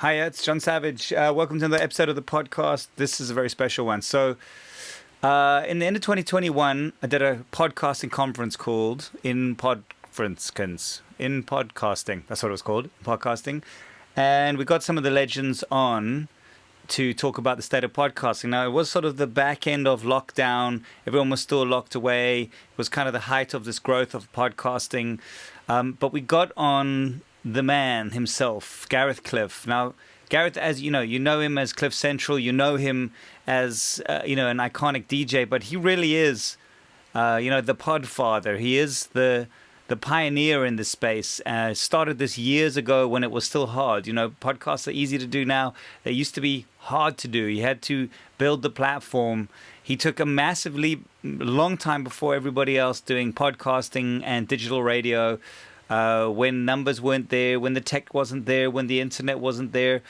Hi, it's Jon Savage. Welcome to another episode of the podcast. This is a very special one. So, in the end of 2021, I did a podcasting conference called In Podcasting. That's what it was called, podcasting. And we got some of the legends on to talk about the state of podcasting. Now, it was sort of the back end of lockdown. Everyone was still locked away. It was kind of the height of this growth of podcasting. But we got on the man himself, Gareth Cliff. Now, Gareth, as you know him as Cliff Central, you know him as, an iconic DJ, but he really is, the podfather. He is the pioneer in this space. Started this years ago when it was still hard. Podcasts are easy to do now. They used to be hard to do. You had to build the platform. He took a massively long time before everybody else doing podcasting and digital radio. When numbers weren't there, when the tech wasn't there, when the internet wasn't there.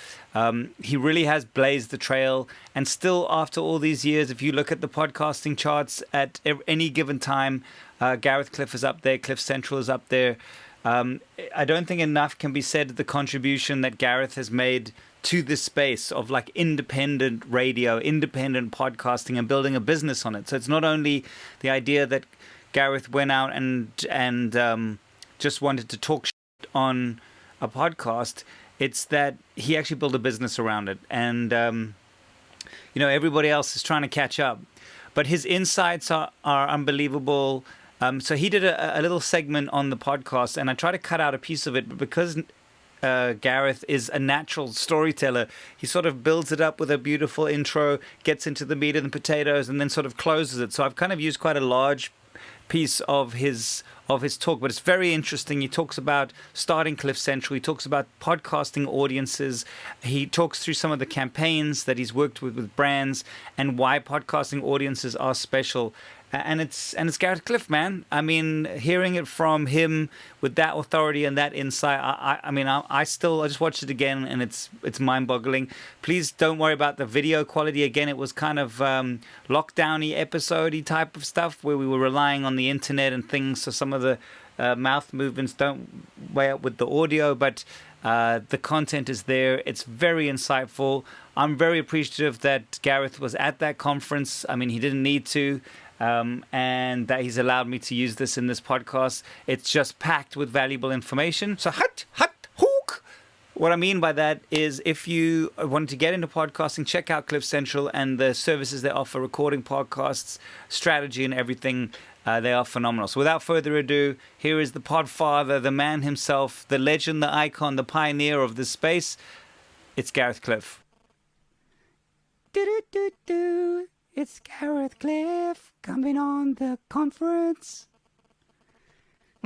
He really has blazed the trail. And still, after all these years, if you look at the podcasting charts at any given time, Gareth Cliff is up there, Cliff Central is up there. I don't think enough can be said of the contribution that Gareth has made to this space of like independent radio, independent podcasting, and building a business on it. So it's not only the idea that Gareth went out and just wanted to talk shit on a podcast. It's that he actually built a business around it. And, everybody else is trying to catch up. But his insights are unbelievable. So he did a little segment on the podcast, and I tried to cut out a piece of it, but because Gareth is a natural storyteller, he sort of builds it up with a beautiful intro, gets into the meat and the potatoes, and then sort of closes it. So I've kind of used quite a large piece of his talk, but it's very interesting. He talks about starting Cliff Central. He talks about podcasting audiences. He talks through some of the campaigns that he's worked with brands and why podcasting audiences are special. And it's Gareth Cliff, man. I mean, hearing it from him with that authority and that insight, I just watched it again, and it's mind-boggling. Please don't worry about the video quality. Again, it was kind of lockdowny, episode-y type of stuff where we were relying on the internet and things, so some of the mouth movements don't weigh up with the audio, but the content is there. It's very insightful. I'm very appreciative that Gareth was at that conference. I mean, he didn't need to. And that he's allowed me to use this in this podcast. It's just packed with valuable information. So hook. What I mean by that is, if you want to get into podcasting, check out Cliff Central and the services they offer, recording podcasts, strategy, and everything. They are phenomenal. So without further ado, here is the podfather, the man himself, the legend, the icon, the pioneer of this space. It's Gareth Cliff. Do-do-do-do. It's Gareth Cliff coming on the conference.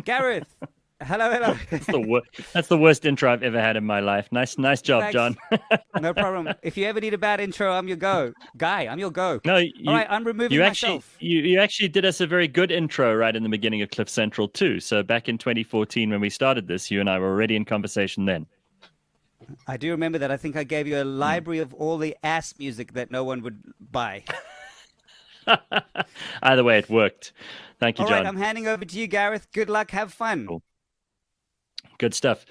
Gareth, hello. That's the worst intro I've ever had in my life. Nice job, Thanks. Jon. No problem. If you ever need a bad intro, I'm your go. Guy, I'm your go. No, all right, I'm removing myself. You actually did us a very good intro right in the beginning of Cliff Central too. So back in 2014 when we started this, you and I were already in conversation then. I do remember that. I think I gave you a library of all the ass music that no one would buy. Either way, it worked. Thank you, All Jon. right, I'm handing over to you, Gareth. Good luck. Have fun. Cool. Good stuff.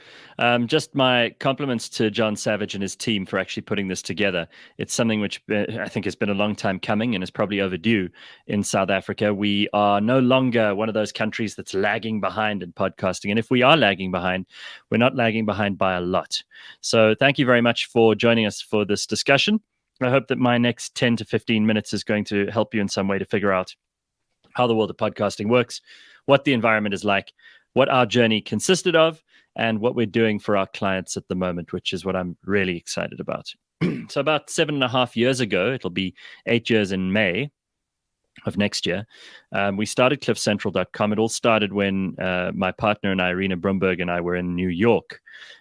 Just my compliments to Jon Savage and his team for actually putting this together. It's something which I think has been a long time coming and is probably overdue in South Africa. We are no longer one of those countries that's lagging behind in podcasting. And if we are lagging behind, we're not lagging behind by a lot. So thank you very much for joining us for this discussion. I hope that my next 10 to 15 minutes is going to help you in some way to figure out how the world of podcasting works, what the environment is like, what our journey consisted of, and what we're doing for our clients at the moment, which is what I'm really excited about. So about 7.5 years ago, it'll be 8 years in May of next year, we started cliffcentral.com. It all started when my partner and I, Irina Brumberg, and I were in New York,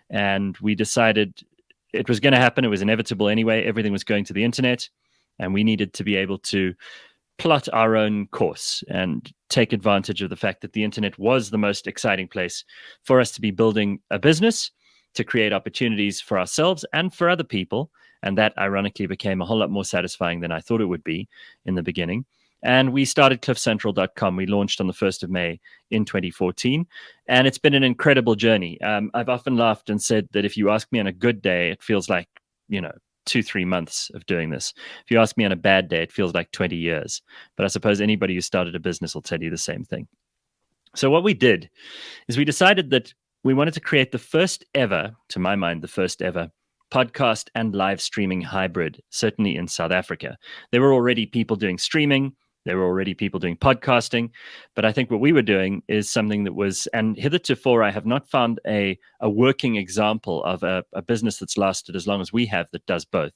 and we decided it was going to happen. It was inevitable anyway. Everything was going to the internet, and we needed to be able to plot our own course and take advantage of the fact that the internet was the most exciting place for us to be building a business, to create opportunities for ourselves and for other people. And that ironically became a whole lot more satisfying than I thought it would be in the beginning. And we started cliffcentral.com. We launched on the 1st of May in 2014. And it's been an incredible journey. I've often laughed and said that if you ask me on a good day, it feels like, 2-3 months of doing this. If you ask me on a bad day, it feels like 20 years. But I suppose anybody who started a business will tell you the same thing. So what we did is we decided that we wanted to create the first ever, to my mind, the first ever podcast and live streaming hybrid, certainly in South Africa. There were already people doing streaming. There were already people doing podcasting. But I think what we were doing is something that was, and hitherto I have not found a working example of a business that's lasted as long as we have that does both.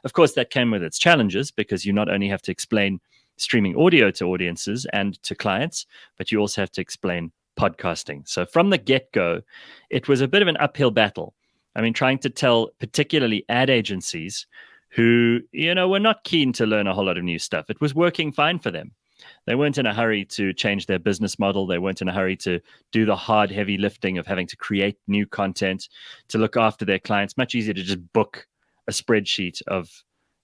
Of course, that came with its challenges because you not only have to explain streaming audio to audiences and to clients, but you also have to explain podcasting. So from the get-go, it was a bit of an uphill battle. I mean, trying to tell particularly ad agencies who, were not keen to learn a whole lot of new stuff. It was working fine for them. They weren't in a hurry to change their business model. They weren't in a hurry to do the hard, heavy lifting of having to create new content, to look after their clients. Much easier to just book a spreadsheet of,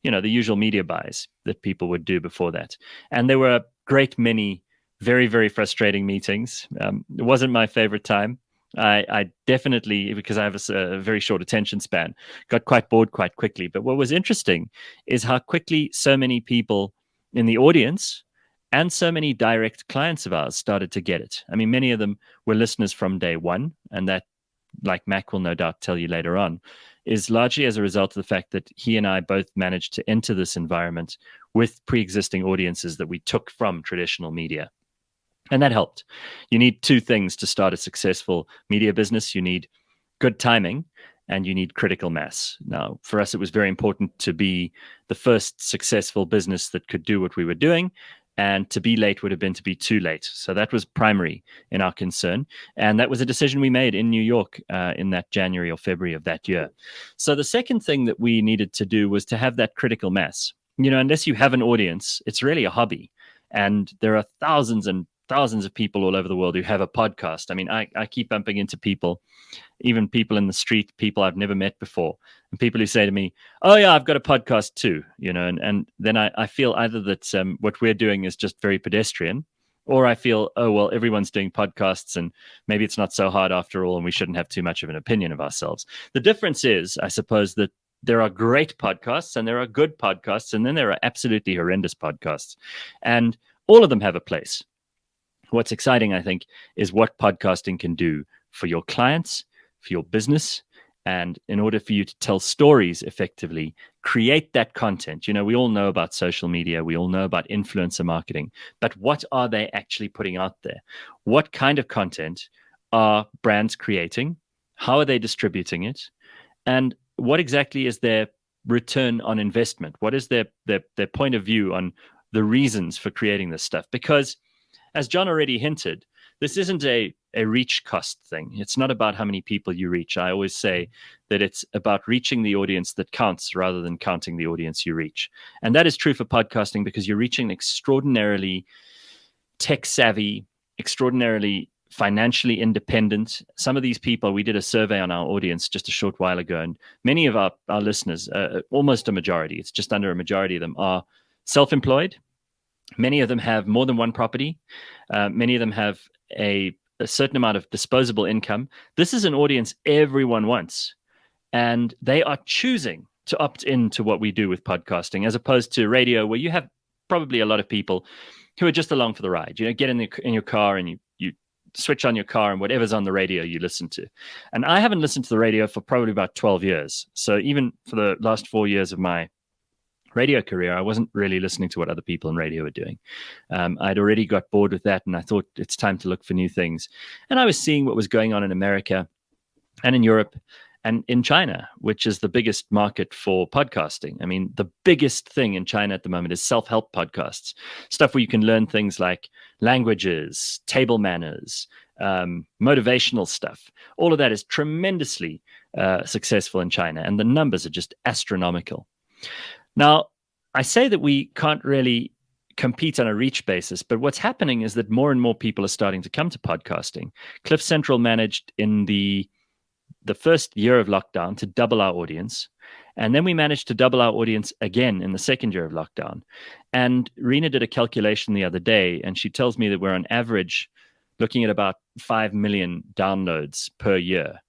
the usual media buys that people would do before that. And there were a great many very, very frustrating meetings. It wasn't my favorite time. I definitely, because I have a very short attention span, got quite bored quite quickly. But what was interesting is how quickly so many people in the audience and so many direct clients of ours started to get it. I mean, many of them were listeners from day one, and that, like Mac will no doubt tell you later on, is largely as a result of the fact that he and I both managed to enter this environment with pre-existing audiences that we took from traditional media. And that helped. You need two things to start a successful media business. You need good timing and you need critical mass. Now, for us, it was very important to be the first successful business that could do what we were doing. And to be late would have been to be too late. So that was primary in our concern. And that was a decision we made in New York in that January or February of that year. So the second thing that we needed to do was to have that critical mass. Unless you have an audience, it's really a hobby. And there are thousands and thousands of people all over the world who have a podcast. I mean, I keep bumping into people, even people in the street, people I've never met before, and people who say to me, "Oh yeah, I've got a podcast too," and then I feel either that what we're doing is just very pedestrian, or I feel, oh well, everyone's doing podcasts and maybe it's not so hard after all, and we shouldn't have too much of an opinion of ourselves. The difference is, I suppose, that there are great podcasts and there are good podcasts, and then there are absolutely horrendous podcasts, and all of them have a place. What's exciting, I think, is what podcasting can do for your clients, for your business, and in order for you to tell stories effectively, create that content. We all know about social media. We all know about influencer marketing. But what are they actually putting out there? What kind of content are brands creating? How are they distributing it? And what exactly is their return on investment? What is their point of view on the reasons for creating this stuff? Because as Jon already hinted, this isn't a reach cost thing. It's not about how many people you reach. I always say that it's about reaching the audience that counts rather than counting the audience you reach. And that is true for podcasting because you're reaching extraordinarily tech-savvy, extraordinarily financially independent. Some of these people, we did a survey on our audience just a short while ago, and many of our listeners, almost a majority, it's just under a majority of them, are self-employed. Many of them have more than one property. Many of them have a certain amount of disposable income. This is an audience everyone wants. And they are choosing to opt into what we do with podcasting, as opposed to radio, where you have probably a lot of people who are just along for the ride. Get in your car and you switch on your car and whatever's on the radio you listen to. And I haven't listened to the radio for probably about 12 years. So even for the last 4 years of my radio career, I wasn't really listening to what other people in radio were doing. I'd already got bored with that, and I thought it's time to look for new things. And I was seeing what was going on in America and in Europe and in China, which is the biggest market for podcasting. I mean, the biggest thing in China at the moment is self-help podcasts, stuff where you can learn things like languages, table manners, motivational stuff. All of that is tremendously successful in China, and the numbers are just astronomical. Now, I say that we can't really compete on a reach basis, but what's happening is that more and more people are starting to come to podcasting. Cliff Central managed in the the first year of lockdown to double our audience. And then we managed to double our audience again in the second year of lockdown. And Rena did a calculation the other day, and she tells me that we're on average looking at about 5 million downloads per year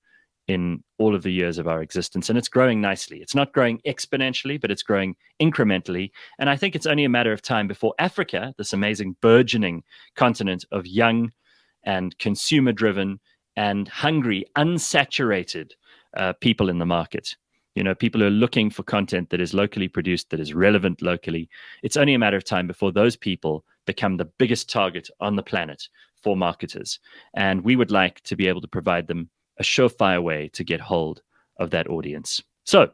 in all of the years of our existence. And it's growing nicely. It's not growing exponentially, but it's growing incrementally. And I think it's only a matter of time before Africa, this amazing burgeoning continent of young and consumer-driven and hungry, unsaturated people in the market, people who are looking for content that is locally produced, that is relevant locally. It's only a matter of time before those people become the biggest target on the planet for marketers. And we would like to be able to provide them a surefire way to get hold of that audience. So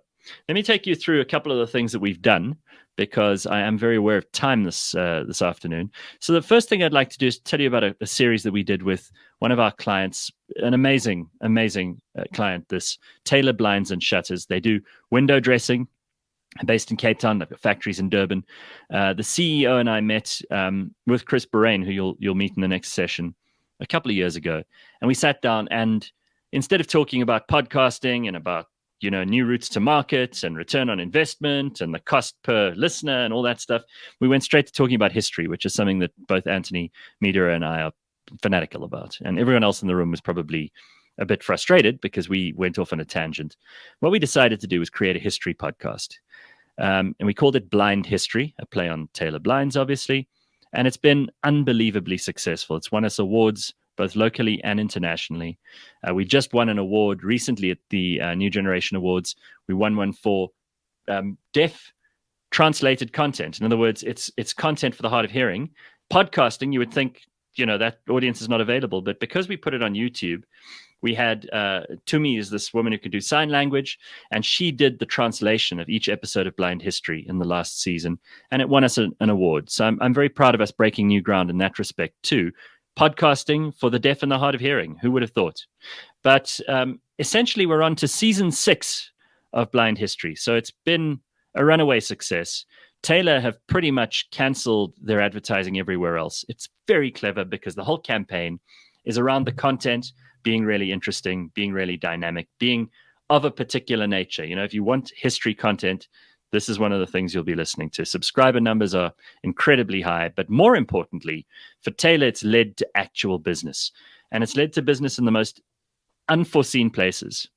let me take you through a couple of the things that we've done, because I am very aware of time this afternoon. So the first thing I'd like to do is tell you about a series that we did with one of our clients, an amazing client, this Taylor Blinds and Shutters. They do window dressing, based in Cape Town. They've got factories in Durban. The CEO and I met with Chris Borain, who you'll meet in the next session, a couple of years ago. And we sat down, and instead of talking about podcasting and about new routes to market and return on investment and the cost per listener and all that stuff, we went straight to talking about history, which is something that both Anthony Medera and I are fanatical about. And everyone else in the room was probably a bit frustrated because we went off on a tangent. What we decided to do was create a history podcast. And we called it Blind History, a play on Taylor Blinds, obviously. And it's been unbelievably successful. It's won us awards both locally and internationally. We just won an award recently at the New Generation Awards. We won one for deaf translated content. In other words, it's content for the hard of hearing. Podcasting, you would think, that audience is not available. But because we put it on YouTube, we had Tumi is this woman who could do sign language, and she did the translation of each episode of Blind History in the last season, and it won us an award. So I'm very proud of us breaking new ground in that respect too. Podcasting for the deaf and the hard of hearing. Who would have thought? But essentially, we're on to season 6 of Blind History. So it's been a runaway success. Taylor have pretty much canceled their advertising everywhere else. It's very clever because the whole campaign is around the content being really interesting, being really dynamic, being of a particular nature. If you want history content, this is one of the things you'll be listening to. Subscriber numbers are incredibly high, but more importantly, for Taylor, it's led to actual business. And it's led to business in the most unforeseen places.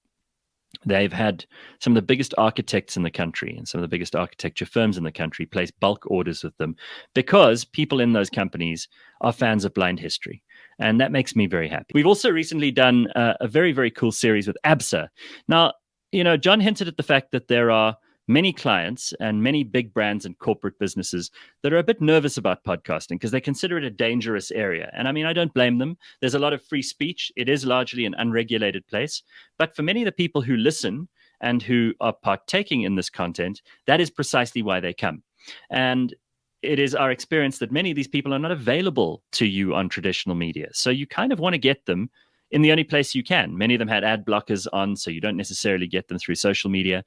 They've had some of the biggest architects in the country and some of the biggest architecture firms in the country place bulk orders with them because people in those companies are fans of Blind History. And that makes me very happy. We've also recently done a very, very cool series with ABSA. Now, Jon hinted at the fact that there are many clients and many big brands and corporate businesses that are a bit nervous about podcasting because they consider it a dangerous area. And I mean, I don't blame them. There's a lot of free speech. It is largely an unregulated place. But for many of the people who listen and who are partaking in this content, that is precisely why they come. And it is our experience that many of these people are not available to you on traditional media. So you kind of want to get them in the only place you can. Many of them had ad blockers on, so you don't necessarily get them through social media.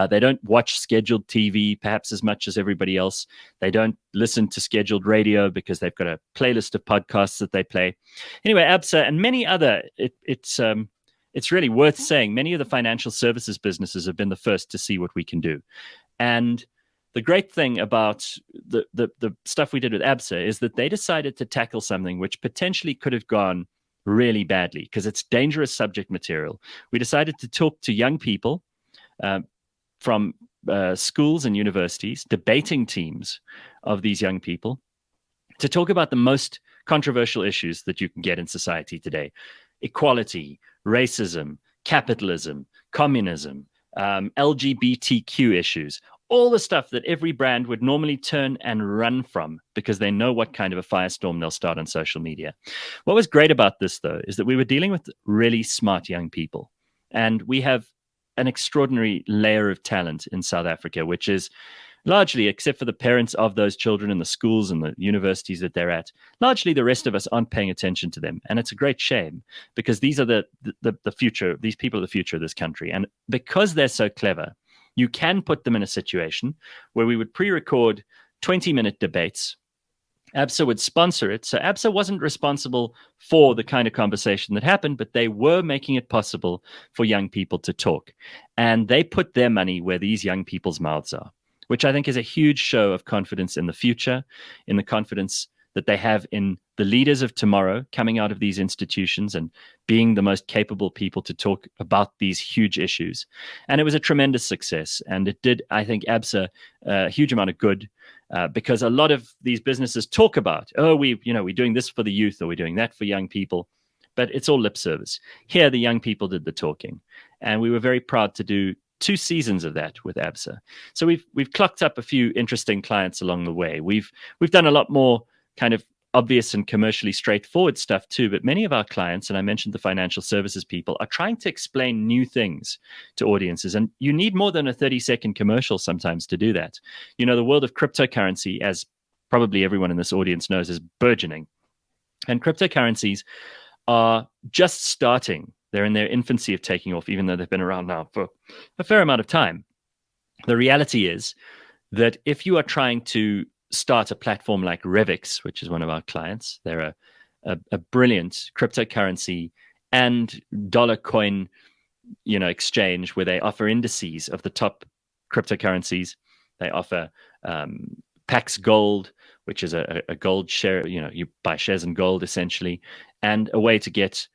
They don't watch scheduled TV perhaps as much as everybody else. They don't listen to scheduled radio because they've got a playlist of podcasts that they play. Anyway, ABSA and many other, it's really worth saying, many of the financial services businesses have been the first to see what we can do. And the great thing about the stuff we did with ABSA is that they decided to tackle something which potentially could have gone really badly because it's dangerous subject material. We decided to talk to young people from schools and universities, debating teams of these young people, to talk about the most controversial issues that you can get in society today: equality, racism, capitalism, communism, LGBTQ issues. All the stuff that every brand would normally turn and run from because they know what kind of a firestorm they'll start on social media. What was great about this, though, is that we were dealing with really smart young people. And we have an extraordinary layer of talent in South Africa, which is largely, except for the parents of those children in the schools and the universities that they're at, largely the rest of us aren't paying attention to them. And it's a great shame because these are the future. These people are the future of this country. And because they're so clever, you can put them in a situation where we would pre-record 20-minute debates ABSA would sponsor it. So ABSA wasn't responsible for the kind of conversation that happened, but they were making it possible for young people to talk. And they put their money where these young people's mouths are, which I think is a huge show of confidence in the future, in the confidence that they have in the leaders of tomorrow coming out of these institutions and being the most capable people to talk about these huge issues. And it was a tremendous success. And it did, I think, ABSA a huge amount of good. Because a lot of these businesses talk about, we're doing this for the youth, or we're doing that for young people, but it's all lip service. Here, the young people did the talking, and we were very proud to do 2 seasons of that with ABSA. So we've clocked up a few interesting clients along the way. We've done a lot more kind of obvious and commercially straightforward stuff too, but many of our clients, and I mentioned the financial services people, are trying to explain new things to audiences. And you need more than a 30-second commercial sometimes to do that. The world of cryptocurrency, as probably everyone in this audience knows, is burgeoning. And cryptocurrencies are just starting. They're in their infancy of taking off, even though they've been around now for a fair amount of time. The reality is that if you are trying to start a platform like Revix, which is one of our clients, they're a brilliant cryptocurrency and dollar coin, exchange where they offer indices of the top cryptocurrencies. They offer Pax Gold, which is a gold share. You buy shares in gold essentially, and a way to get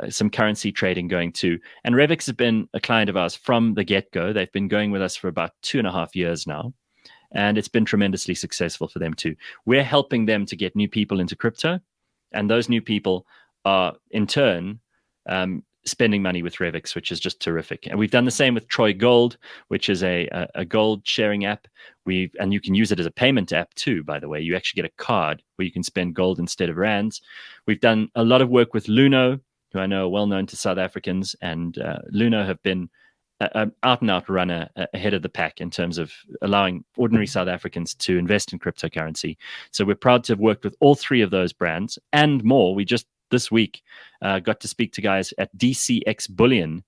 some currency trading going too. And Revix has been a client of ours from the get-go. They've been going with us for about 2.5 years now. And it's been tremendously successful for them too. We're helping them to get new people into crypto, and those new people are in turn spending money with Revix, which is just terrific. And we've done the same with Troy Gold, which is a gold sharing app. And you can use it as a payment app too, by the way. You actually get a card where you can spend gold instead of rands. We've done a lot of work with Luno, who I know are well known to South Africans, and Luno have been an out-and-out runner ahead of the pack in terms of allowing ordinary South Africans to invest in cryptocurrency. So we're proud to have worked with all 3 of those brands and more. We just this week got to speak to guys at DCX Bullion,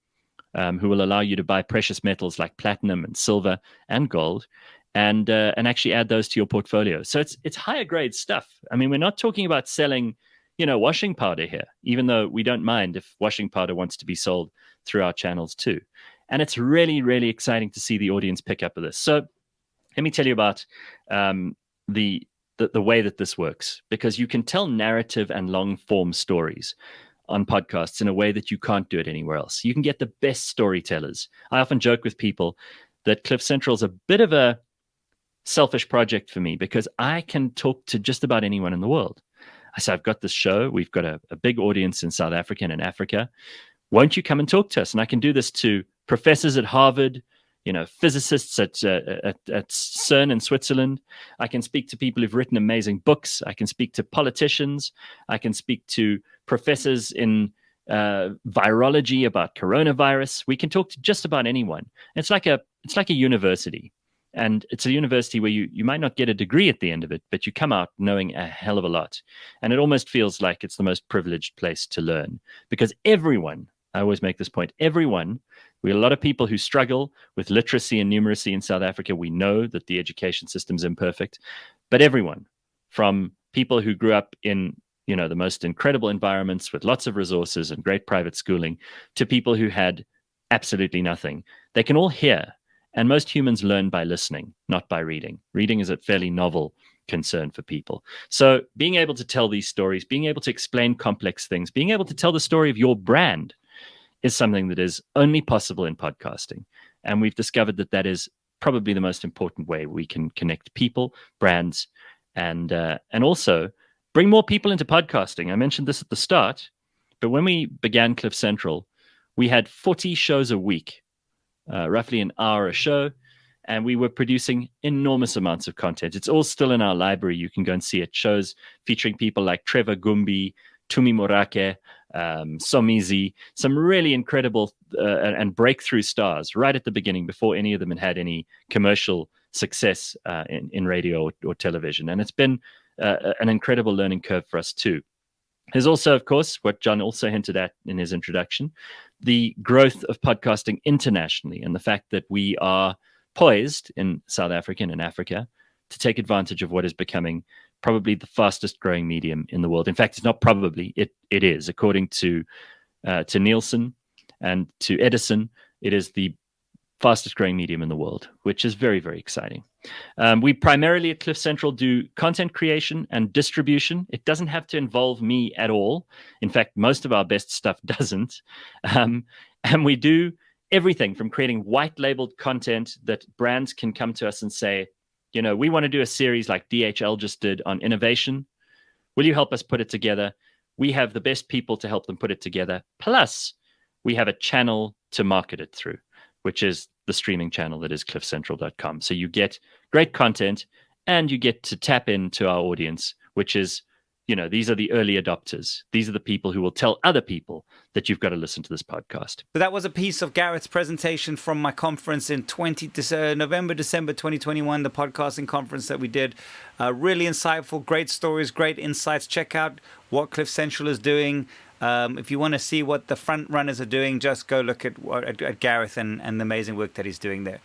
who will allow you to buy precious metals like platinum and silver and gold, and actually add those to your portfolio. So it's higher grade stuff. I mean, we're not talking about selling, washing powder here, even though we don't mind if washing powder wants to be sold through our channels too. And it's really, really exciting to see the audience pick up with this. So let me tell you about the way that this works, because you can tell narrative and long form stories on podcasts in a way that you can't do it anywhere else. You can get the best storytellers. I often joke with people that Cliff Central is a bit of a selfish project for me, because I can talk to just about anyone in the world. I say, I've got this show. We've got a big audience in South Africa and in Africa. Won't you come and talk to us? And I can do this to professors at Harvard, physicists at CERN in Switzerland. I can speak to people who've written amazing books. I can speak to politicians. I can speak to professors in virology about coronavirus. We can talk to just about anyone. It's like a university. And it's a university where you might not get a degree at the end of it, but you come out knowing a hell of a lot. And it almost feels like it's the most privileged place to learn, because everyone, I always make this point, we have a lot of people who struggle with literacy and numeracy in South Africa. We know that the education system's imperfect, but everyone, from people who grew up in the most incredible environments with lots of resources and great private schooling, to people who had absolutely nothing, they can all hear. And most humans learn by listening, not by reading. Reading is a fairly novel concern for people. So being able to tell these stories, being able to explain complex things, being able to tell the story of your brand is something that is only possible in podcasting. And we've discovered that is probably the most important way we can connect people, brands, and also bring more people into podcasting. I mentioned this at the start, but when we began Cliff Central, we had 40 shows a week. Roughly an hour a show, and we were producing enormous amounts of content. It's all still in our library. You can go and see it. Shows featuring people like Trevor Gumbi, Tumi Morake, Somizi, some really incredible and breakthrough stars right at the beginning, before any of them had any commercial success in radio or television. And it's been an incredible learning curve for us too. There's also, of course, what Jon also hinted at in his introduction, the growth of podcasting internationally, and the fact that we are poised in South Africa and in Africa to take advantage of what is becoming probably the fastest growing medium in the world. In fact, it's not probably, it is. According to Nielsen and to Edison, it is the fastest growing medium in the world, which is very, very exciting. We primarily at Cliff Central do content creation and distribution. It doesn't have to involve me at all. In fact, most of our best stuff doesn't. And we do everything from creating white labeled content that brands can come to us and say, we want to do a series like DHL just did on innovation. Will you help us put it together? We have the best people to help them put it together. Plus, we have a channel to market it through, which is the streaming channel that is cliffcentral.com. So you get great content and you get to tap into our audience, which is, these are the early adopters. These are the people who will tell other people that you've got to listen to this podcast. So that was a piece of Gareth's presentation from my conference in November, December 2021, the podcasting conference that we did. Really insightful, great stories, great insights. Check out what Cliff Central is doing. If you want to see what the front runners are doing, just go look at Gareth and the amazing work that he's doing there.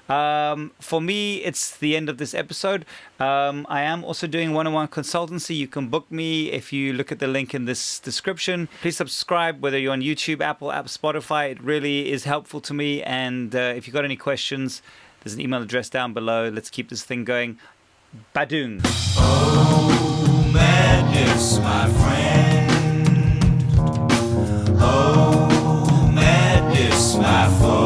For me, it's the end of this episode. I am also doing one-on-one consultancy. You can book me if you look at the link in this description. Please subscribe, whether you're on YouTube, Apple, Spotify. It really is helpful to me. And if you've got any questions, there's an email address down below. Let's keep this thing going. Badoong. Oh, madness, my friend. Oh, madness, my friend.